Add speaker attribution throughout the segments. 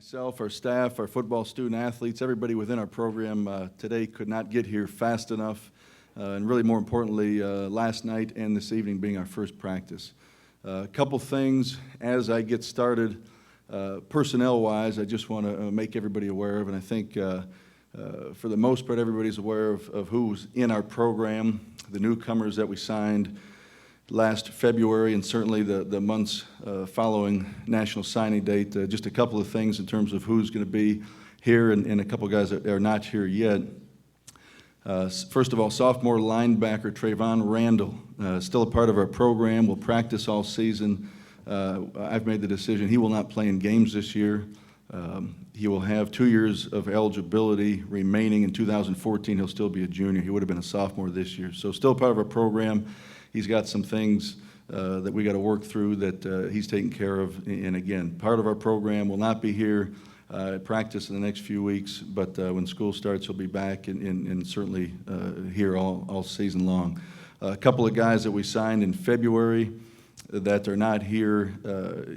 Speaker 1: Myself, our staff, our football student athletes, everybody within our program today could not get here fast enough, and really more importantly, last night and this evening being our first practice. A couple things as I get started, personnel-wise, I just want to make everybody aware of, and I think for the most part everybody's aware of who's in our program, the newcomers that we signed last February, and certainly the months following National Signing Date. Just a couple of things in terms of who's going to be here and a couple of guys that are not here yet. First of all, sophomore linebacker Trayvon Randall, still a part of our program, will practice all season. I've made the decision he will not play in games this year. He will have 2 years of eligibility remaining. In 2014, he'll still be a junior. He would have been a sophomore this year. So still part of our program. He's got some things that we got to work through that he's taking care of. And again, part of our program will not be here at practice in the next few weeks, but when school starts, he'll be back and certainly here all season long. A couple of guys that we signed in February that are not here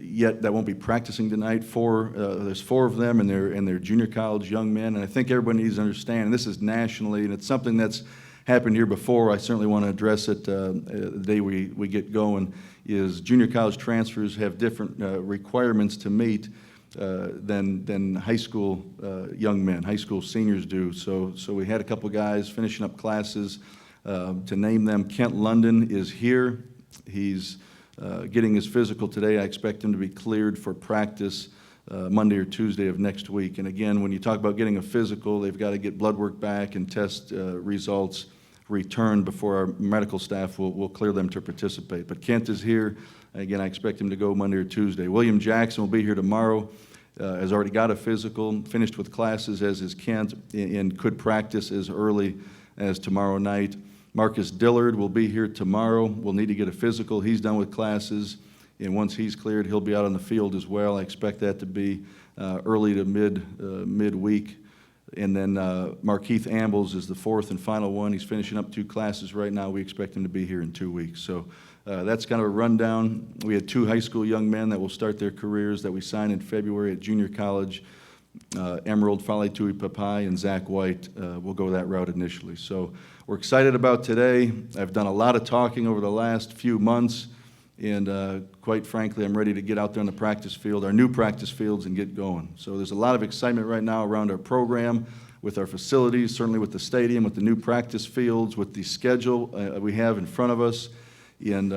Speaker 1: yet, that won't be practicing tonight. There's four of them, and they're junior college young men. And I think everybody needs to understand, and this is nationally, and it's something that's happened here before. I certainly want to address it the day we get going, is junior college transfers have different requirements to meet than high school young men, high school seniors do. So we had a couple guys finishing up classes. To name them, Kent London is here. He's getting his physical today. I expect him to be cleared for practice Monday or Tuesday of next week. And again, when you talk about getting a physical, they've got to get blood work back and test results returned before our medical staff will clear them to participate. But Kent is here. Again, I expect him to go Monday or Tuesday. William Jackson will be here tomorrow. Has already got a physical, finished with classes, as is Kent, and could practice as early as tomorrow night. Marcus Dillard will be here tomorrow. We'll need to get a physical. He's done with classes, and once he's cleared, he'll be out on the field as well. I expect that to be early to midweek. And then Markeith Ambles is the fourth and final one. He's finishing up 2 classes right now. We expect him to be here in 2 weeks. So that's kind of a rundown. We had 2 high school young men that will start their careers that we signed in February at junior college. Emerald Falitui Papai and Zach White will go that route initially. So we're excited about today. I've done a lot of talking over the last few months, and quite frankly, I'm ready to get out there on the practice field, our new practice fields, and get going. So there's a lot of excitement right now around our program, with our facilities, certainly with the stadium, with the new practice fields, with the schedule we have in front of us. And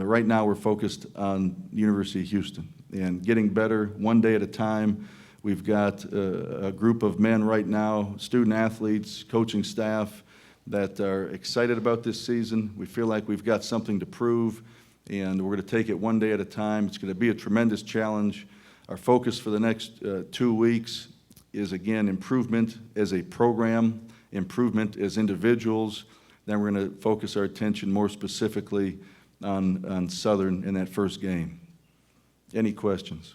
Speaker 1: right now we're focused on University of Houston and getting better one day at a time. We've got a group of men right now, student athletes, coaching staff, that are excited about this season. We feel like we've got something to prove, and we're going to take it one day at a time. It's going to be a tremendous challenge. Our focus for the next 2 weeks is, again, improvement as a program, improvement as individuals. Then we're going to focus our attention more specifically on Southern in that first game. Any questions?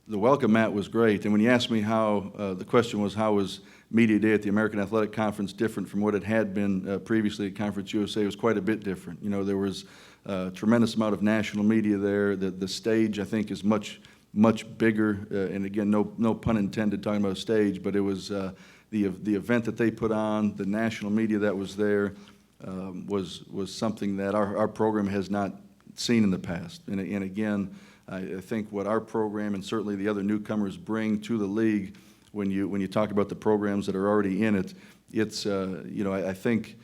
Speaker 1: The welcome mat was great, and when you asked me how, the question was, how was Media Day at the American Athletic Conference different from what it had been previously at Conference USA? It was quite a bit different. You know, there was a tremendous amount of national media there. The stage, I think, is much bigger, and again, no pun intended talking about stage, but it was the event that they put on, the national media that was there, was something that our program has not seen in the past. And again, I think what our program and certainly the other newcomers bring to the league, when you talk about the programs that are already in it, it's I think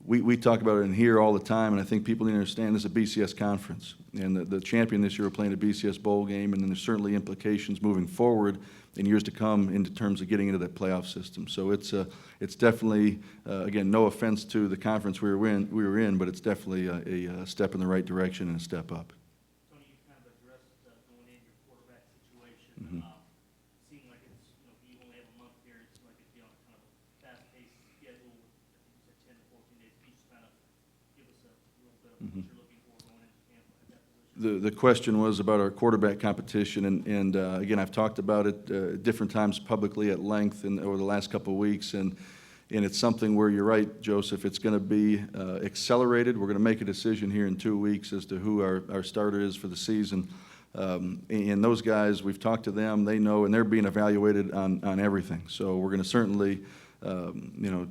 Speaker 1: we talk about it in here all the time, and I think people need to understand this is a BCS conference, and the champion this year will play in a BCS bowl game, and then there's certainly implications moving forward in years to come in terms of getting into that playoff system. So it's definitely again, no offense to the conference we were in, but it's definitely a step in the right direction and a step up.
Speaker 2: Mm-hmm. Seeing like it's, you only have a month here, it's like it's kind of a fast-paced schedule. I think you said 10 to 14 days. Can you just kind of give us a little bit of what you're looking for going into camp at that position?
Speaker 1: The question was about our quarterback competition, and again, I've talked about it at different times publicly at length over the last couple of weeks, and it's something where you're right, Joseph, it's going to be accelerated. We're going to make a decision here in 2 weeks as to who our starter is for the season. And those guys, we've talked to them, they know, and they're being evaluated on everything. So we're going to certainly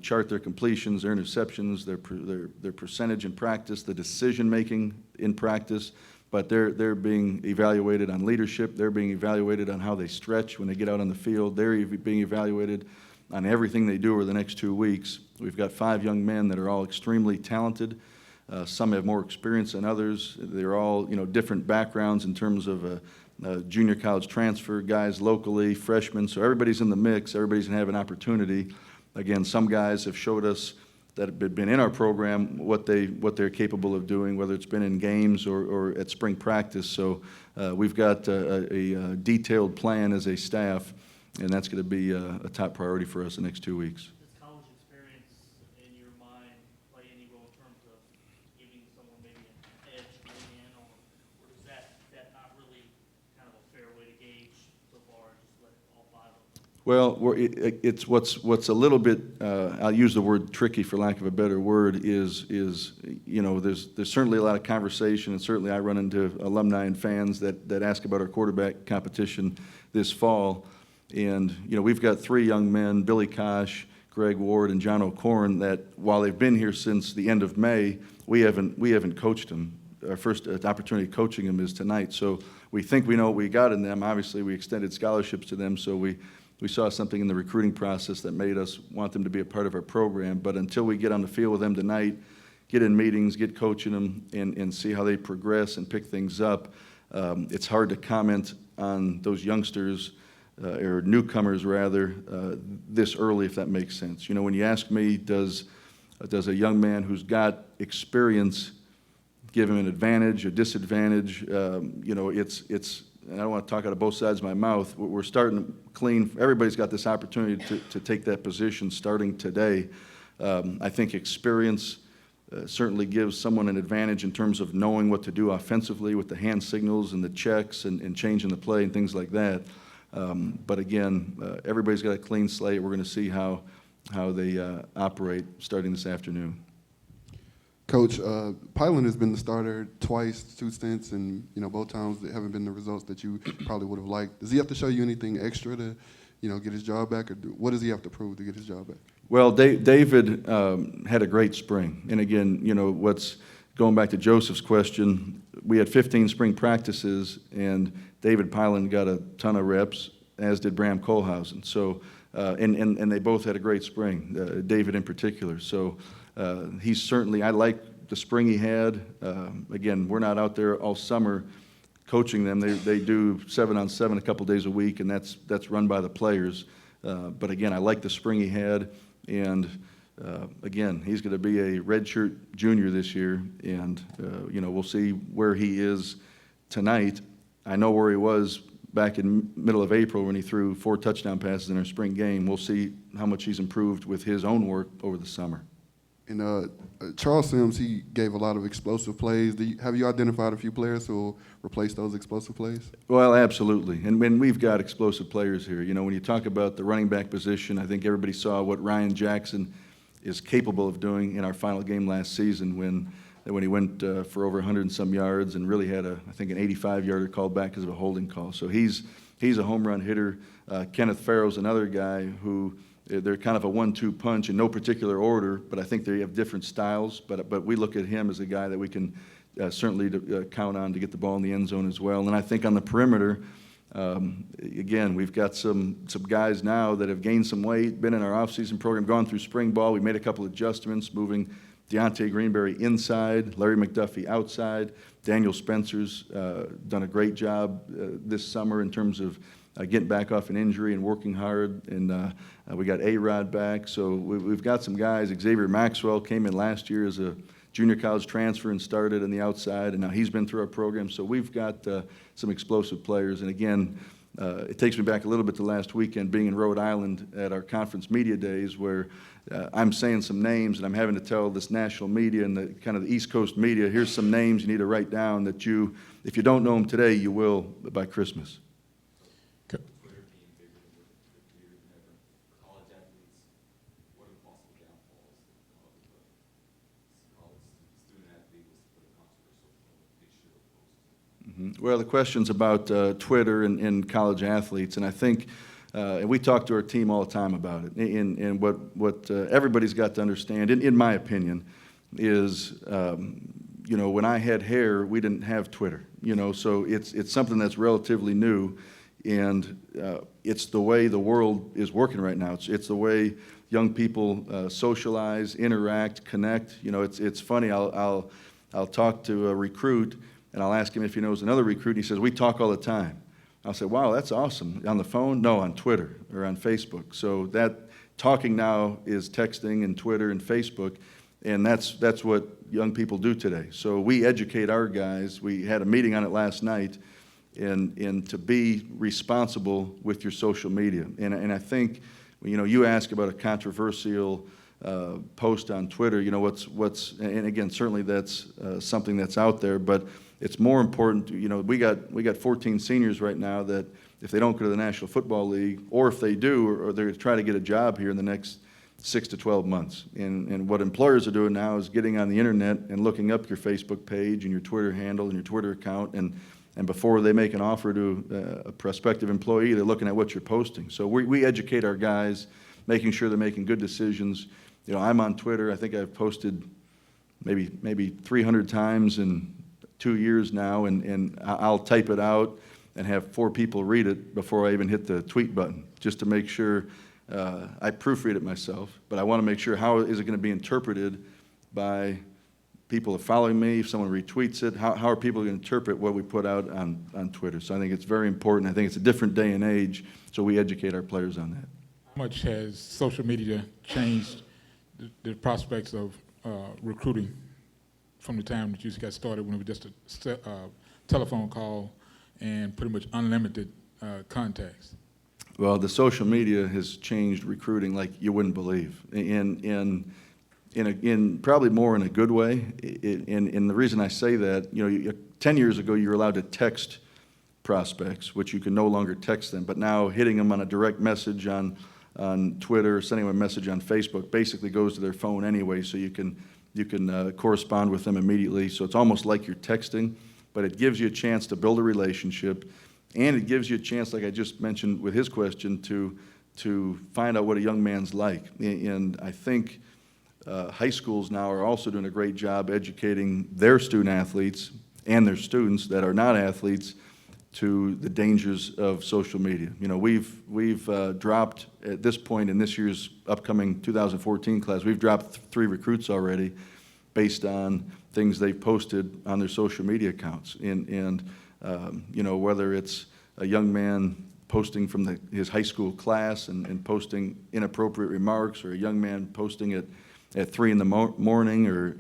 Speaker 1: chart their completions, their interceptions, their percentage in practice, the decision-making in practice, but they're being evaluated on leadership. They're being evaluated on how they stretch when they get out on the field. They're being evaluated on everything they do over the next 2 weeks. We've got 5 young men that are all extremely talented. Some have more experience than others. They're all, different backgrounds in terms of junior college transfer, guys locally, freshmen. So everybody's in the mix. Everybody's going to have an opportunity. Again, some guys have showed us that have been in our program what they're capable of doing, whether it's been in games or at spring practice. So we've got a detailed plan as a staff, and that's going to be a top priority for us the next 2 weeks.
Speaker 2: Does college experience, in your mind, play any role in terms of giving someone maybe an edge going in, or is that not really kind of a fair way to gauge so far, just let all 5 of them?
Speaker 1: Well, it's what's a little bit, I'll use the word tricky for lack of a better word, is there's certainly a lot of conversation, and certainly I run into alumni and fans that ask about our quarterback competition this fall. And, we've got 3 young men, Billy Kosh, Greg Ward, and John O'Corn, that while they've been here since the end of May, we haven't coached them. Our first opportunity coaching them is tonight. So we think we know what we got in them. Obviously, we extended scholarships to them, so we saw something in the recruiting process that made us want them to be a part of our program. But until we get on the field with them tonight, get in meetings, get coaching them, and see how they progress and pick things up, it's hard to comment on those youngsters, or newcomers rather, this early, if that makes sense. When you ask me, does a young man who's got experience give him an advantage, a disadvantage? It's and I don't want to talk out of both sides of my mouth. We're starting clean. Everybody's got this opportunity to take that position starting today. I think experience certainly gives someone an advantage in terms of knowing what to do offensively with the hand signals and the checks and changing the play and things like that. But again, everybody's got a clean slate. We're going to see how they operate starting this afternoon.
Speaker 3: Coach, Pyland has been the starter twice, 2 stints, and both times it haven't been the results that you probably would have liked. Does he have to show you anything extra to, get his job back, or what does he have to prove to get his job back?
Speaker 1: Well, David had a great spring, and again, what's going back to Joseph's question, we had 15 spring practices, and David Pyland got a ton of reps, as did Bram Kohlhausen. So, and they both had a great spring, David in particular. So. He's certainly, I like the spring he had. Again, we're not out there all summer coaching them. They do 7-on-7 a couple days a week, and that's run by the players. But again, I like the spring he had, and again, he's going to be a redshirt junior this year, and we'll see where he is tonight. I know where he was back in middle of April when he threw 4 touchdown passes in our spring game. We'll see how much he's improved with his own work over the summer.
Speaker 3: And Charles Sims, he gave a lot of explosive plays. Have you identified a few players who will replace those explosive plays?
Speaker 1: Well, absolutely. And when we've got explosive players here, when you talk about the running back position, I think everybody saw what Ryan Jackson is capable of doing in our final game last season when he went for over 100 and some yards and really had I think an 85-yarder called back because of a holding call. So he's a home run hitter. Kenneth Farrell's another guy who they're kind of a 1-2 punch in no particular order, but I think they have different styles. But we look at him as a guy that we can certainly count on to get the ball in the end zone as well. And I think on the perimeter, again, we've got some guys now that have gained some weight, been in our offseason program, gone through spring ball. We made a couple adjustments, moving Deontay Greenberry inside, Larry McDuffie outside. Daniel Spencer's done a great job this summer in terms of getting back off an injury and working hard. And we got A-Rod back. So we've got some guys. Xavier Maxwell came in last year as a junior college transfer and started on the outside, and now he's been through our program. So we've got some explosive players. And again, It takes me back a little bit to last weekend, being in Rhode Island at our conference media days, where I'm saying some names and I'm having to tell this national media and the kind of the East Coast media, here's some names you need to write down that you, if you don't know them today, you will by Christmas.
Speaker 4: Twitter being bigger than ever. For college athletes, what are the possible downfalls that come up with a college student athlete was to put a controversial picture or post?
Speaker 1: Well, the question's about Twitter and college athletes, and I think, and we talk to our team all the time about it, and what everybody's got to understand, in my opinion, is, when I had hair, we didn't have Twitter, so it's something that's relatively new, and it's the way the world is working right now. It's the way young people socialize, interact, connect. It's funny, I'll talk to a recruit, and I'll ask him if he knows another recruit, and he says, we talk all the time. I'll say, wow, that's awesome. On the phone? No, on Twitter or on Facebook. So that talking now is texting and Twitter and Facebook, and that's what young people do today. So we educate our guys. We had a meeting on it last night, and to be responsible with your social media. And I think, you ask about a controversial post on Twitter, what's and again, certainly that's something that's out there, but it's more important, we got 14 seniors right now that if they don't go to the National Football League, or if they do, or they're going to try to get a job here in the next 6 to 12 months. And what employers are doing now is getting on the internet and looking up your Facebook page and your Twitter handle and your Twitter account, and before they make an offer to a prospective employee, they're looking at what you're posting. So we educate our guys, making sure they're making good decisions. I'm on Twitter. I think I've posted maybe 300 times in 2 years now, and I'll type it out and have 4 people read it before I even hit the tweet button, just to make sure I proofread it myself. But I want to make sure, how is it going to be interpreted by people that are following me? If someone retweets it, how are people going to interpret what we put out on Twitter? So I think it's very important. I think it's a different day and age, so we educate our players on that.
Speaker 5: How much has social media changed the prospects of recruiting from the time that you got started, when it was just a telephone call and pretty much unlimited contacts?
Speaker 1: Well, the social media has changed recruiting like you wouldn't believe, in probably more in a good way. And the reason I say that, 10 years ago you were allowed to text prospects, which you can no longer text them, but now hitting them on a direct message on Twitter, sending them a message on Facebook, basically goes to their phone anyway, so you can correspond with them immediately. So it's almost like you're texting, but it gives you a chance to build a relationship, and it gives you a chance, like I just mentioned with his question, to find out what a young man's like. And I think high schools now are also doing a great job educating their student athletes and their students that are not athletes to the dangers of social media. We've dropped, at this point in this year's upcoming 2014 class, we've dropped 3 recruits already based on things they've posted on their social media accounts. And whether it's a young man posting from his high school class and posting inappropriate remarks, or a young man posting at 3 in the morning, or,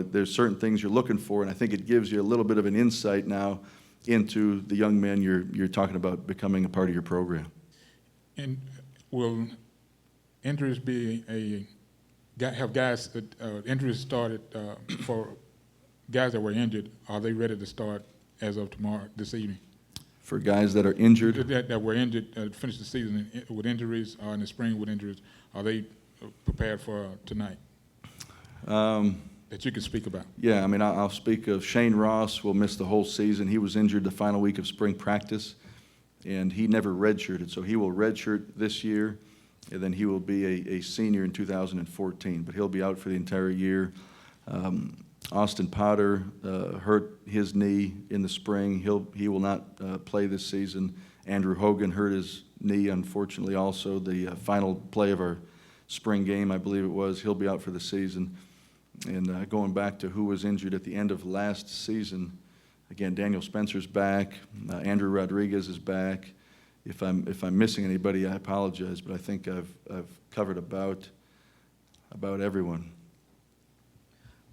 Speaker 1: there's certain things you're looking for, and I think it gives you a little bit of an insight now into the young men you're talking about becoming a part of your program.
Speaker 5: And will injuries have guys that injuries started for guys that were injured? Are they ready to start as of this evening?
Speaker 1: For guys that are injured?
Speaker 5: That were injured, finished the season with injuries, or in the spring with injuries, are they prepared for tonight? That you can speak about.
Speaker 1: Yeah, I'll speak of Shane Ross. Will miss the whole season. He was injured the final week of spring practice, and he never redshirted, so he will redshirt this year, and then he will be a senior in 2014, but he'll be out for the entire year. Austin Potter hurt his knee in the spring. He will not play this season. Andrew Hogan hurt his knee, unfortunately, also. The final play of our spring game, I believe it was, he'll be out for the season. And going back to who was injured at the end of last season, again, Daniel Spencer's back, Andrew Rodriguez is back. If I'm missing anybody, I apologize, but I think I've covered about everyone.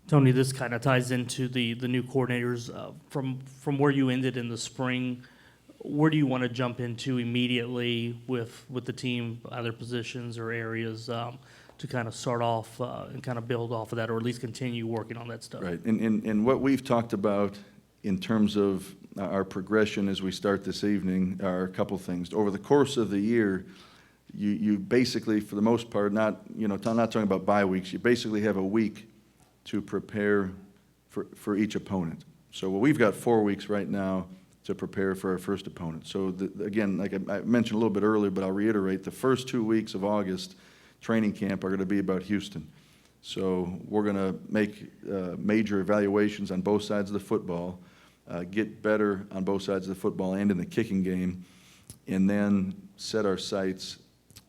Speaker 2: Tony, this kind of ties into the new coordinators from where you ended in the spring. where do you want to jump into immediately with the team, either positions or areas, to kind of start off and kind of build off of that, or at least continue working on that stuff?
Speaker 1: Right, and what we've talked about in terms of our progression as we start this evening are a couple things. Over the course of the year, you basically, for the most part, not talking about bye weeks, you basically have a week to prepare for each opponent. So we've got 4 weeks right now to prepare for our first opponent. So again, like I mentioned a little bit earlier, but I'll reiterate, the first 2 weeks of August training camp are going to be about Houston. So we're going to make major evaluations on both sides of the football, get better on both sides of the football and in the kicking game, and then set our sights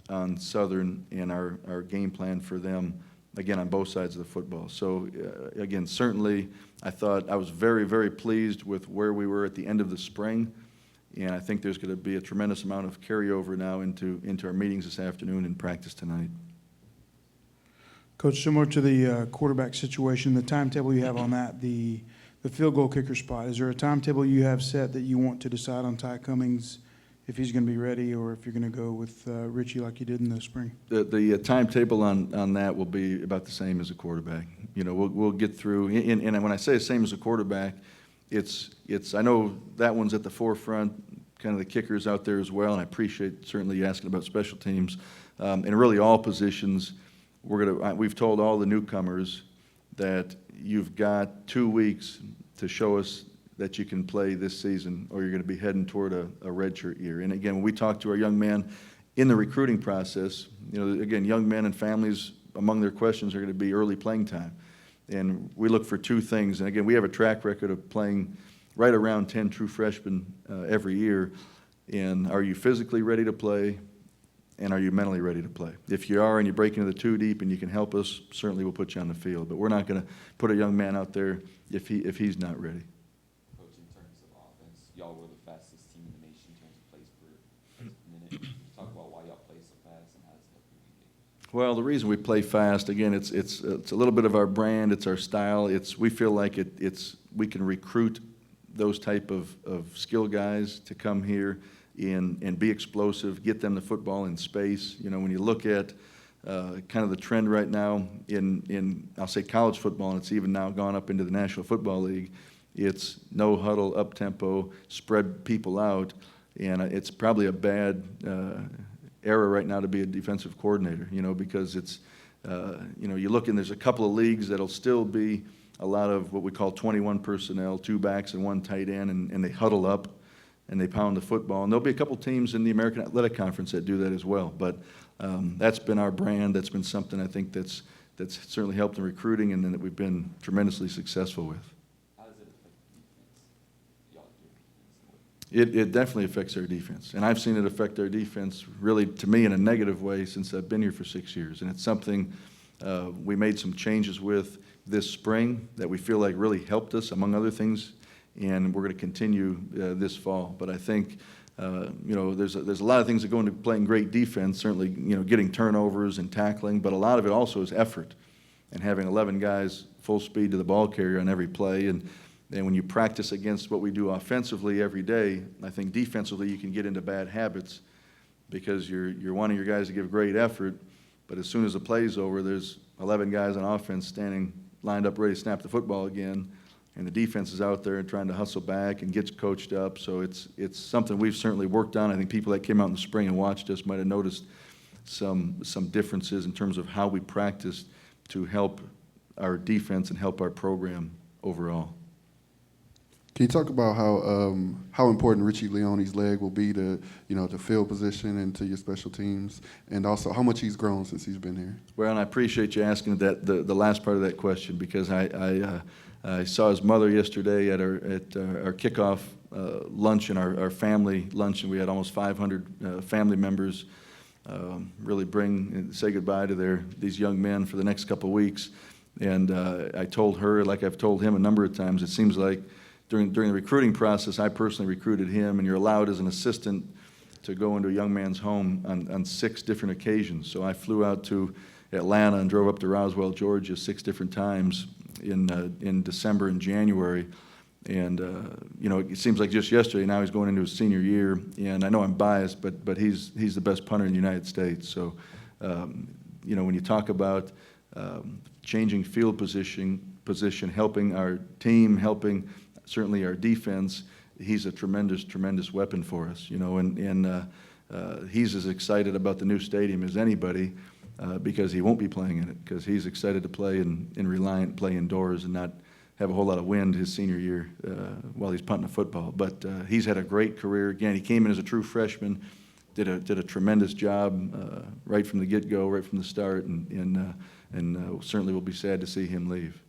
Speaker 1: on Southern and our game plan for them, again, on both sides of the football. So again, certainly I thought I was very, very pleased with where we were at the end of the spring, and I think there's going to be a tremendous amount of carryover now into our meetings this afternoon and practice tonight.
Speaker 6: Coach, similar to the quarterback situation, the timetable you have on that, the field goal kicker spot, is there a timetable you have set that you want to decide on Ty Cummings, if he's going to be ready, or if you're going to go with Richie like you did in the spring?
Speaker 1: The timetable on that will be about the same as a quarterback. We'll get through, and when I say the same as a quarterback, it's I know that one's at the forefront, kind of the kickers out there as well, and I appreciate certainly you asking about special teams. And really all positions, we've told all the newcomers that you've got 2 weeks to show us that you can play this season, or you're going to be heading toward a redshirt year. And again, when we talk to our young man in the recruiting process, again, young men and families, among their questions are going to be early playing time. And we look for 2 things. And again, we have a track record of playing right around 10 true freshmen every year. And are you physically ready to play? And are you mentally ready to play? If you are and you break into the 2 deep and you can help us, certainly we'll put you on the field. But we're not going to put a young man out there if he's not ready.
Speaker 4: Coach, in terms of offense, y'all were the fastest team in the nation in terms of plays per minute. Can you talk about why y'all play so fast and how does it help you win games?
Speaker 1: Well, the reason we play fast, again, it's a little bit of our brand, it's our style. We feel like we can recruit those type of skill guys to come here and be explosive, get them the football in space. When you look at kind of the trend right now in I'll say college football, and it's even now gone up into the National Football League, it's no huddle, up tempo, spread people out, and it's probably a bad era right now to be a defensive coordinator, because it's you look and there's a couple of leagues that'll still be a lot of what we call 21 personnel, 2 backs and 1 tight end, and they huddle up and they pound the football. And there'll be a couple teams in the American Athletic Conference that do that as well. But that's been our brand. That's been something I think that's certainly helped in recruiting, and then that we've been tremendously successful with.
Speaker 4: How does it affect the defense? Y'all do defense?
Speaker 1: It definitely affects our defense. And I've seen it affect our defense really, to me, in a negative way since I've been here for 6 years. And it's something we made some changes with this spring that we feel like really helped us, among other things, and we're going to continue this fall. But I think, there's a lot of things that go into playing great defense, certainly, getting turnovers and tackling, but a lot of it also is effort and having 11 guys full speed to the ball carrier on every play. And when you practice against what we do offensively every day, I think defensively you can get into bad habits because you're wanting your guys to give great effort, but as soon as the play's over, there's 11 guys on offense standing lined up ready to snap the football again, and the defense is out there trying to hustle back and gets coached up. So it's something we've certainly worked on. I think people that came out in the spring and watched us might have noticed some differences in terms of how we practiced to help our defense and help our program overall.
Speaker 3: Can you talk about how important Richie Leone's leg will be to to field position and to your special teams, and also how much he's grown since he's been here?
Speaker 1: Well, and I appreciate you asking that the last part of that question, because I saw his mother yesterday at our kickoff lunch and our family lunch, and we had almost 500 family members really bring and say goodbye to these young men for the next couple of weeks. And I told her, like I've told him a number of times, it seems like during the recruiting process, I personally recruited him, and you're allowed as an assistant to go into a young man's home on 6 different occasions. So I flew out to Atlanta and drove up to Roswell, Georgia 6 different times in December and January. And, it seems like just yesterday, now he's going into his senior year, and I know I'm biased, but he's the best punter in the United States. So, when you talk about changing field position, helping our team, helping certainly our defense, he's a tremendous, tremendous weapon for us, and he's as excited about the new stadium as anybody because he won't be playing in it, because he's excited to play in Reliant, play indoors, and not have a whole lot of wind his senior year while he's punting a football. But he's had a great career. Again, he came in as a true freshman, did a tremendous job right from the get-go, right from the start, and certainly we'll be sad to see him leave.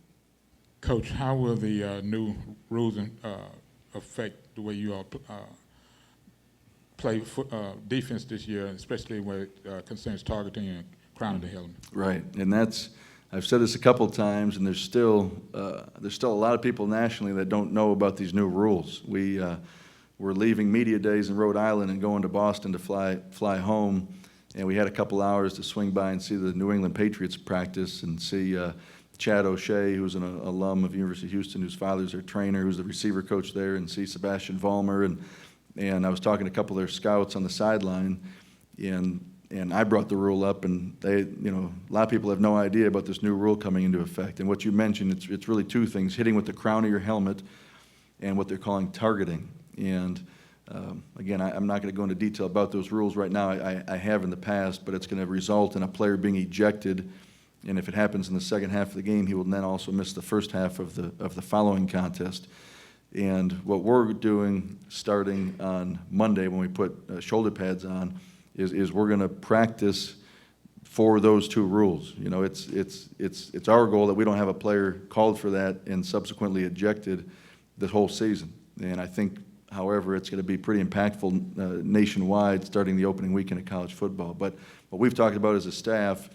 Speaker 5: Coach, how will the new rules affect the way you all play defense this year, especially when it concerns targeting and crowning the helmet? Right,
Speaker 1: and I've said this a couple of times, and there's still a lot of people nationally that don't know about these new rules. We're leaving media days in Rhode Island and going to Boston to fly home, and we had a couple hours to swing by and see the New England Patriots practice and see Chad O'Shea, who's an alum of University of Houston, whose father's their trainer, who's the receiver coach there, and see Sebastian Vollmer, and I was talking to a couple of their scouts on the sideline, and I brought the rule up, and they, a lot of people have no idea about this new rule coming into effect. And what you mentioned, it's really two things: hitting with the crown of your helmet, and what they're calling targeting. And again, I'm not going to go into detail about those rules right now. I have in the past, but it's going to result in a player being ejected. And if it happens in the second half of the game, he will then also miss the first half of the following contest. And what we're doing starting on Monday when we put shoulder pads on is we're going to practice for those two rules. It's our goal that we don't have a player called for that and subsequently ejected the whole season. And I think, however, it's going to be pretty impactful nationwide starting the opening weekend of college football. But what we've talked about as a staff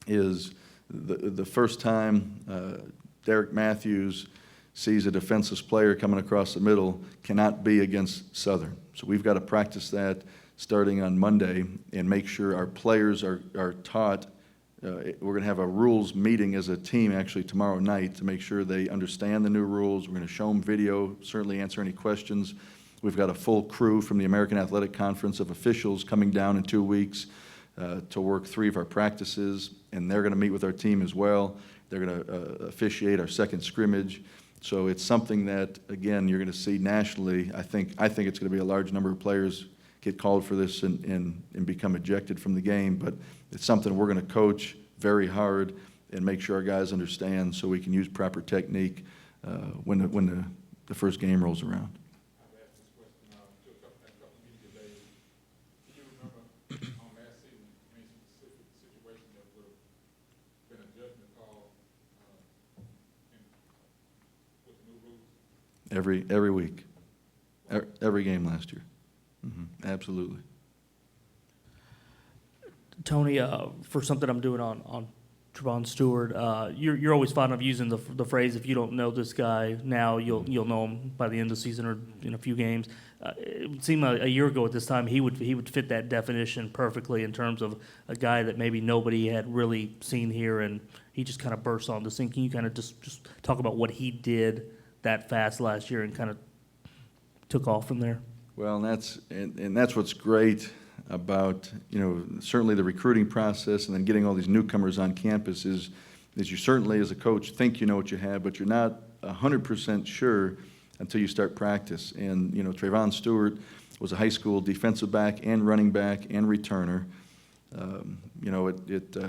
Speaker 1: is the first time Derek Matthews sees a defenseless player coming across the middle cannot be against Southern. So we've got to practice that starting on Monday and make sure our players are taught. We're going to have a rules meeting as a team actually tomorrow night to make sure they understand the new rules. We're going to show them video, certainly answer any questions. We've got a full crew from the American Athletic Conference of officials coming down in 2 weeks to work 3 of our practices, and they're going to meet with our team as well. They're going to officiate our second scrimmage. So it's something that, again, you're going to see nationally. I think it's going to be a large number of players get called for this and become ejected from the game, but it's something we're going to coach very hard and make sure our guys understand so we can use proper technique when the first game rolls around.
Speaker 5: I've asked this question to a couple of media days. Do you remember on last season any specific situation that would have been a judgment call with the new rules?
Speaker 1: Every week, every game last year. Absolutely.
Speaker 2: Tony, for something I'm doing on Trevon Stewart, you're always fond of using the phrase, if you don't know this guy now, you'll know him by the end of the season or in a few games. It would seem a year ago at this time he would fit that definition perfectly in terms of a guy that maybe nobody had really seen here, and he just kind of burst on the scene. Can you kind of just talk about what he did that fast last year and kind of took off from there?
Speaker 1: Well, and that's what's great about, certainly the recruiting process and then getting all these newcomers on campus is you certainly as a coach think you know what you have, but you're not 100% sure until you start practice. And, Trevon Stewart was a high school defensive back and running back and returner.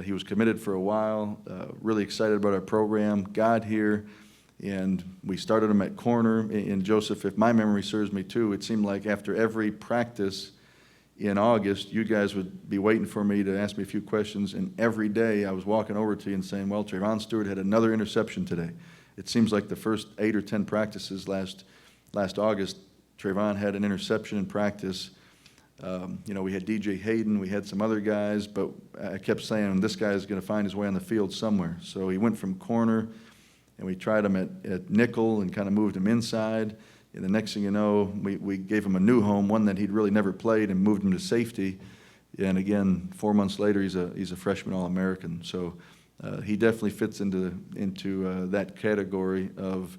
Speaker 1: He was committed for a while, really excited about our program, got here, and we started him at corner. And Joseph, if my memory serves me too, it seemed like after every practice in August, you guys would be waiting for me to ask me a few questions, and every day I was walking over to you and saying, well, Trevon Stewart had another interception today. It seems like the first 8 or 10 practices last August, Trevon had an interception in practice. We had DJ Hayden, we had some other guys, but I kept saying, this guy is going to find his way on the field somewhere. So he went from corner, and we tried him at nickel and kind of moved him inside. And the next thing you know, we gave him a new home, one that he'd really never played, and moved him to safety. And again, 4 months later, he's a freshman All-American. So he definitely fits into that category of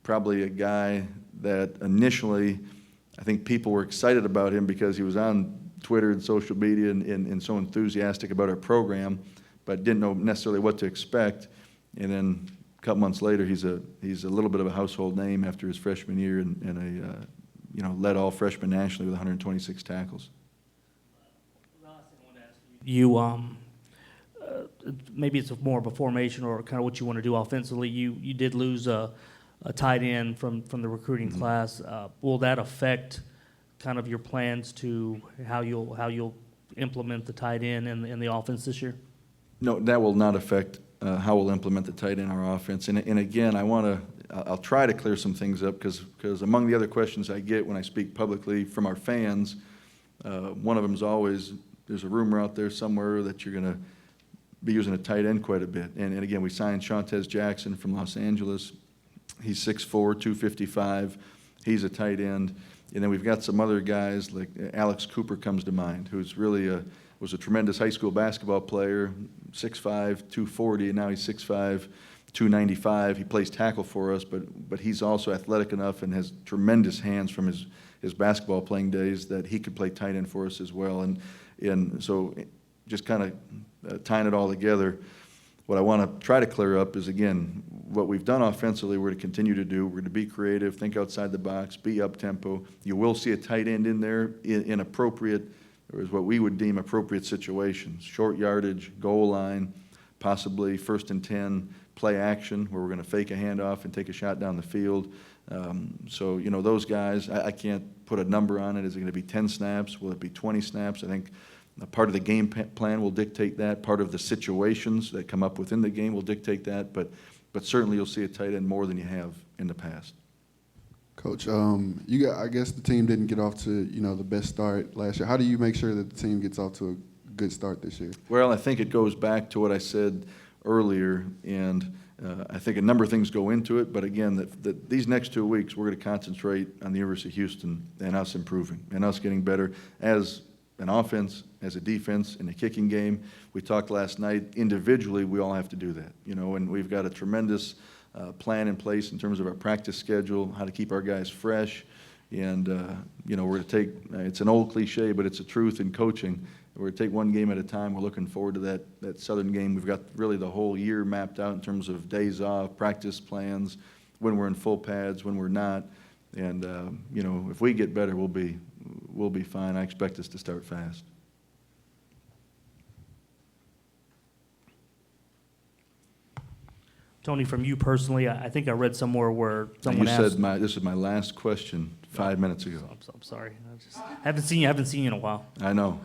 Speaker 1: probably a guy that initially, I think people were excited about him because he was on Twitter and social media and so enthusiastic about our program, but didn't know necessarily what to expect. And then a couple months later, he's a little bit of a household name after his freshman year and led all freshmen nationally with 126 tackles.
Speaker 2: Last thing I want to ask you, maybe it's more of a formation or kind of what you want to do offensively. You did lose a tight end from the recruiting class. Will that affect kind of your plans to how you'll implement the tight end in the offense this year?
Speaker 1: No, that will not affect how we'll implement the tight end in our offense. And again, I'll try to clear some things up because among the other questions I get when I speak publicly from our fans, one of them is always, there's a rumor out there somewhere that you're going to be using a tight end quite a bit. And again, we signed Shantez Jackson from Los Angeles. He's 6'4", 255. He's a tight end. And then we've got some other guys, like Alex Cooper comes to mind, who's really was a tremendous high school basketball player, 6'5", 240, and now he's 6'5", 295. He plays tackle for us, but he's also athletic enough and has tremendous hands from his basketball playing days that he could play tight end for us as well. And so just kind of tying it all together, what I want to try to clear up is, again, what we've done offensively, we're to continue to do. We're to be creative, think outside the box, be up-tempo. You will see a tight end in there in appropriate, or is what we would deem appropriate situations, short yardage, goal line, possibly 1st and 10, play action, where we're going to fake a handoff and take a shot down the field. So, those guys, I can't put a number on it. Is it going to be 10 snaps? Will it be 20 snaps? I think part of the game plan will dictate that. Part of the situations that come up within the game will dictate that. But certainly you'll see a tight end more than you have in the past.
Speaker 3: Coach, I guess the team didn't get off to the best start last year. How do you make sure that the team gets off to a good start this year?
Speaker 1: Well, I think it goes back to what I said earlier, and I think a number of things go into it. But again, that these next 2 weeks we're going to concentrate on the University of Houston and us improving and us getting better as an offense, as a defense, in the kicking game. We talked last night, individually, we all have to do that, and we've got a tremendous plan in place in terms of our practice schedule, how to keep our guys fresh, and, we're going to take, it's an old cliche, but it's a truth in coaching. We're going to take one game at a time. We're looking forward to that Southern game. We've got really the whole year mapped out in terms of days off, practice plans, when we're in full pads, when we're not, and, if we get better, we'll be fine. I expect us to start fast.
Speaker 2: Tony, from you personally, I think I read somewhere where someone asked.
Speaker 1: You said this is my last question 5 minutes ago.
Speaker 2: I'm sorry. I haven't seen you in a while.
Speaker 1: I know.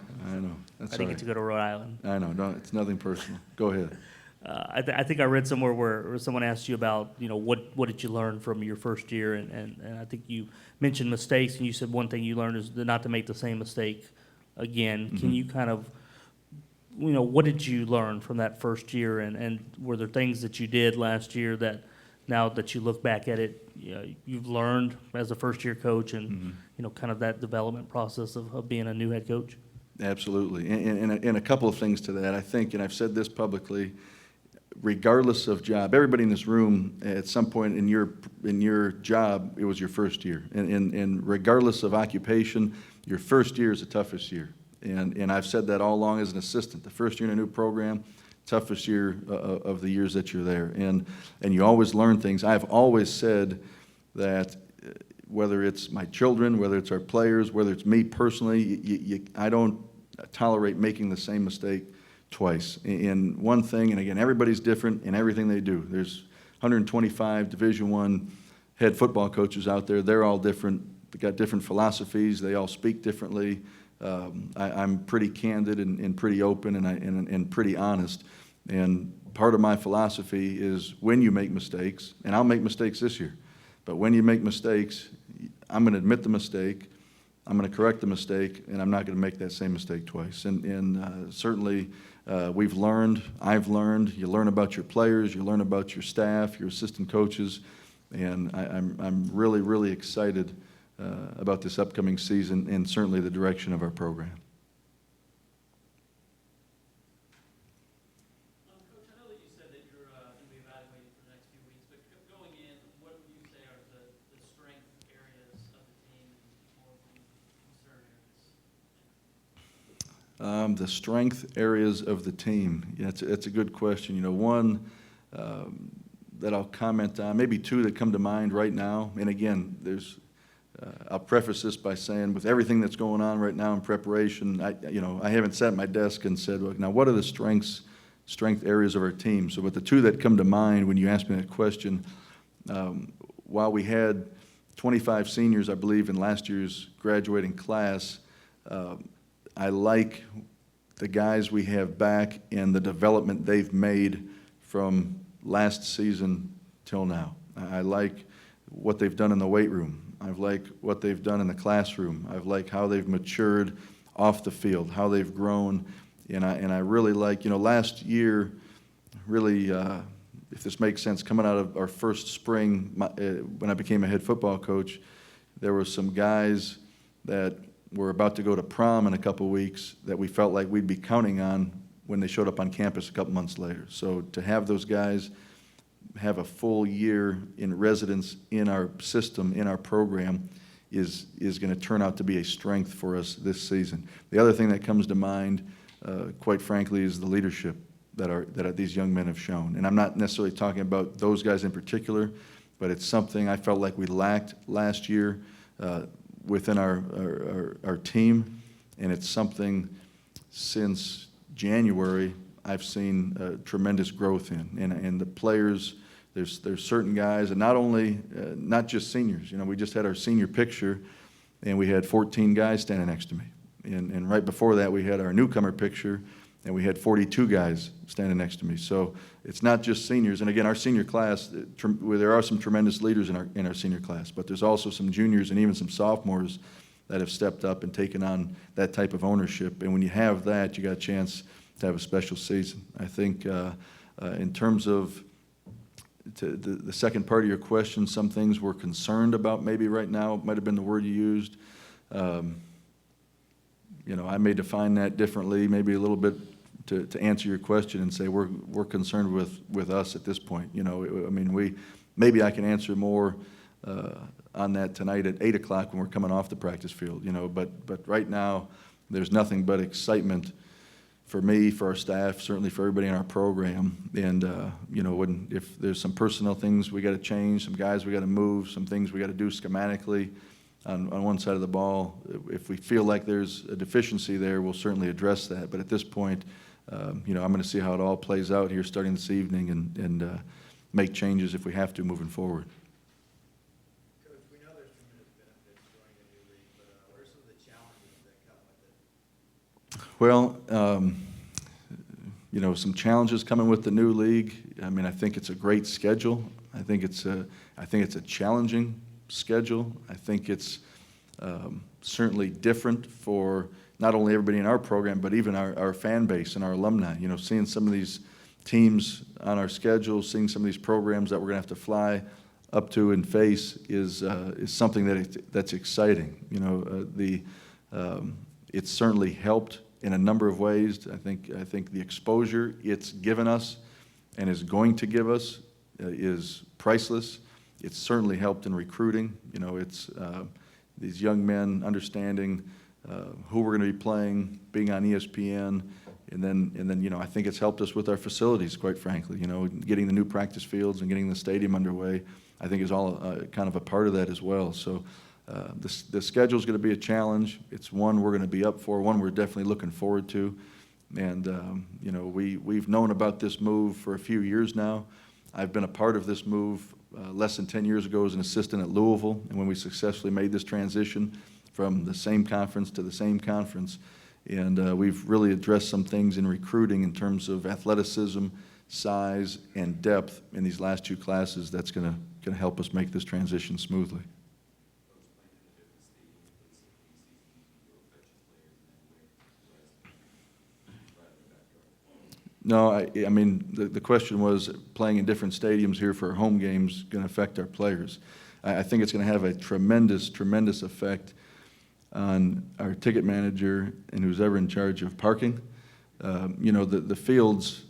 Speaker 1: That's
Speaker 2: I didn't get to go to Rhode Island.
Speaker 1: I know. No, it's nothing personal. Go ahead.
Speaker 2: I think I read somewhere where someone asked you about, what did you learn from your first year, and I think you mentioned mistakes, and you said one thing you learned is not to make the same mistake again.
Speaker 1: Mm-hmm.
Speaker 2: Can you kind of, what did you learn from that first year, and were there things that you did last year that now that you look back at it, you've learned as a first-year coach and, kind of that development process of being a new head coach?
Speaker 1: Absolutely. And a couple of things to that. I think, and I've said this publicly, regardless of job, everybody in this room at some point in your job, it was your first year. And regardless of occupation, your first year is the toughest year. And I've said that all along as an assistant. The first year in a new program, toughest year of the years that you're there. And you always learn things. I've always said that whether it's my children, whether it's our players, whether it's me personally, I don't tolerate making the same mistake twice. In one thing, and again, everybody's different in everything they do. There's 125 Division I head football coaches out there. They're all different. They've got different philosophies. They all speak differently. I'm pretty candid and pretty open and pretty honest. And part of my philosophy is when you make mistakes, and I'll make mistakes this year, but when you make mistakes, I'm going to admit the mistake, I'm going to correct the mistake, and I'm not going to make that same mistake twice. And certainly we've learned, I've learned, you learn about your players, you learn about your staff, your assistant coaches, and I'm really, really excited about this upcoming season and certainly the direction of our program.
Speaker 2: Coach, I know that you said that you're going to be evaluating for the next few weeks, but going in, what would you say are
Speaker 1: The strength areas of the team. Yeah, it's a good question. You know, one that I'll comment on, maybe two that come to mind right now. And again, I'll preface this by saying, with everything that's going on right now in preparation, I haven't sat at my desk and said, look, now what are the strength areas of our team? So, but the two that come to mind when you ask me that question, while we had 25 seniors, I believe, in last year's graduating class, I like the guys we have back and the development they've made from last season till now. I like what they've done in the weight room. I've liked what they've done in the classroom. I've liked how they've matured off the field, how they've grown. And I really like, last year, really, if this makes sense, coming out of our first spring, when I became a head football coach, there were some guys that were about to go to prom in a couple weeks that we felt like we'd be counting on when they showed up on campus a couple months later. So to have those guys have a full year in residence in our system, in our program, is going to turn out to be a strength for us this season. The other thing that comes to mind, quite frankly, is the leadership that these young men have shown. And I'm not necessarily talking about those guys in particular, but it's something I felt like we lacked last year within our team, and it's something since January I've seen tremendous growth in. And the players, there's certain guys, and not just seniors. We just had our senior picture, and we had 14 guys standing next to me. And right before that, we had our newcomer picture, and we had 42 guys standing next to me. So it's not just seniors. And again, our senior class, there are some tremendous leaders in our senior class, but there's also some juniors and even some sophomores that have stepped up and taken on that type of ownership. And when you have that, you got a chance to have a special season. I think in terms of the second part of your question, some things we're concerned about maybe right now, it might have been the word you used. I may define that differently, maybe a little bit to answer your question and say we're concerned with us at this point. Maybe I can answer more on that tonight at 8 o'clock when we're coming off the practice field. But right now there's nothing but excitement for me, for our staff, certainly for everybody in our program. And if there's some personnel things we got to change, some guys we got to move, some things we got to do schematically on one side of the ball, if we feel like there's a deficiency there, we'll certainly address that. But at this point, I'm going to see how it all plays out here starting this evening and make changes if we have to moving forward.
Speaker 7: Coach, we know there's tremendous benefits to joining a new league, but what are some of the challenges that come with it?
Speaker 1: Well, some challenges coming with the new league. I think it's a great schedule. I think it's a challenging schedule. I think it's certainly different for not only everybody in our program, but even our fan base and our alumni. Seeing some of these teams on our schedule, seeing some of these programs that we're going to have to fly up to and face is something that's exciting. It's certainly helped in a number of ways. I think the exposure it's given us and is going to give us is priceless. It's certainly helped in recruiting. It's these young men understanding who we're going to be playing, being on ESPN, and then I think it's helped us with our facilities, quite frankly. Getting the new practice fields and getting the stadium underway, I think is all kind of a part of that as well. So the schedule is going to be a challenge. It's one we're going to be up for, one we're definitely looking forward to. And we've known about this move for a few years now. I've been a part of this move less than 10 years ago as an assistant at Louisville, and when we successfully made this transition from the same conference to the same conference. And we've really addressed some things in recruiting in terms of athleticism, size, and depth in these last two classes that's going to help us make this transition smoothly. No, the question was playing in different stadiums here for our home games going to affect our players. I think it's going to have a tremendous, tremendous effect on our ticket manager and who's ever in charge of parking. The fields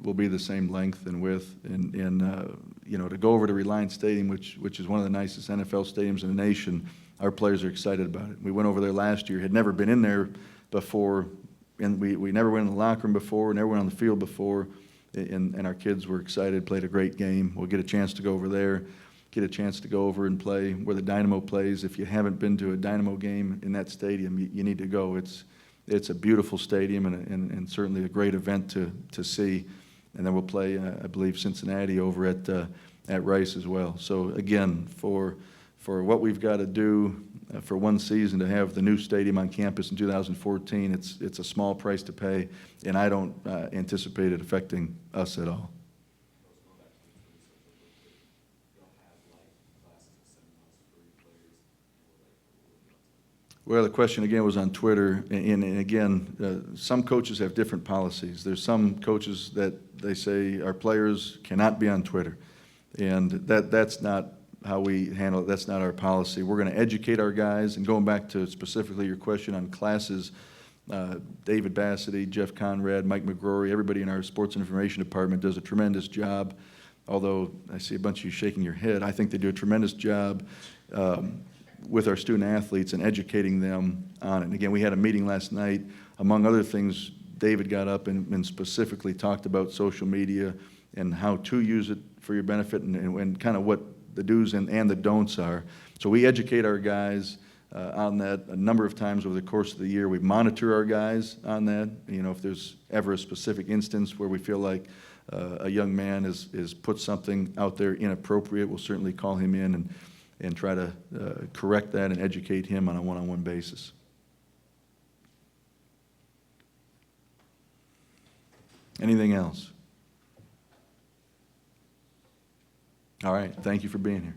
Speaker 1: will be the same length and width, and to go over to Reliance Stadium, which is one of the nicest NFL stadiums in the nation, our players are excited about it. We went over there last year, had never been in there before and we never went in the locker room before, never went on the field before, and our kids were excited, played a great game. We'll get a chance to go over there, get a chance to go over and play where the Dynamo plays. If you haven't been to a Dynamo game in that stadium, you need to go. It's a beautiful stadium and certainly a great event to see. And then we'll play, I believe, Cincinnati over at Rice as well. So again, for what we've got to do for one season to have the new stadium on campus in 2014, it's a small price to pay, and I don't anticipate it affecting us at all. Well, the question again was on Twitter, and again, some coaches have different policies. There's some coaches that they say our players cannot be on Twitter, and that's not how we handle it. That's not our policy. We're going to educate our guys, and going back to specifically your question on classes, David Bassity, Jeff Conrad, Mike McGrory, everybody in our sports and information department does a tremendous job. Although I see a bunch of you shaking your head, I think they do a tremendous job with our student athletes and educating them on it. And again, we had a meeting last night. Among other things, David got up and specifically talked about social media and how to use it for your benefit and kind of what the do's and the don'ts are. So we educate our guys on that a number of times over the course of the year. We monitor our guys on that. You know, if there's ever a specific instance where we feel like a young man is put something out there inappropriate, we'll certainly call him in and try to correct that and educate him on a one-on-one basis. Anything else? All right, thank you for being here.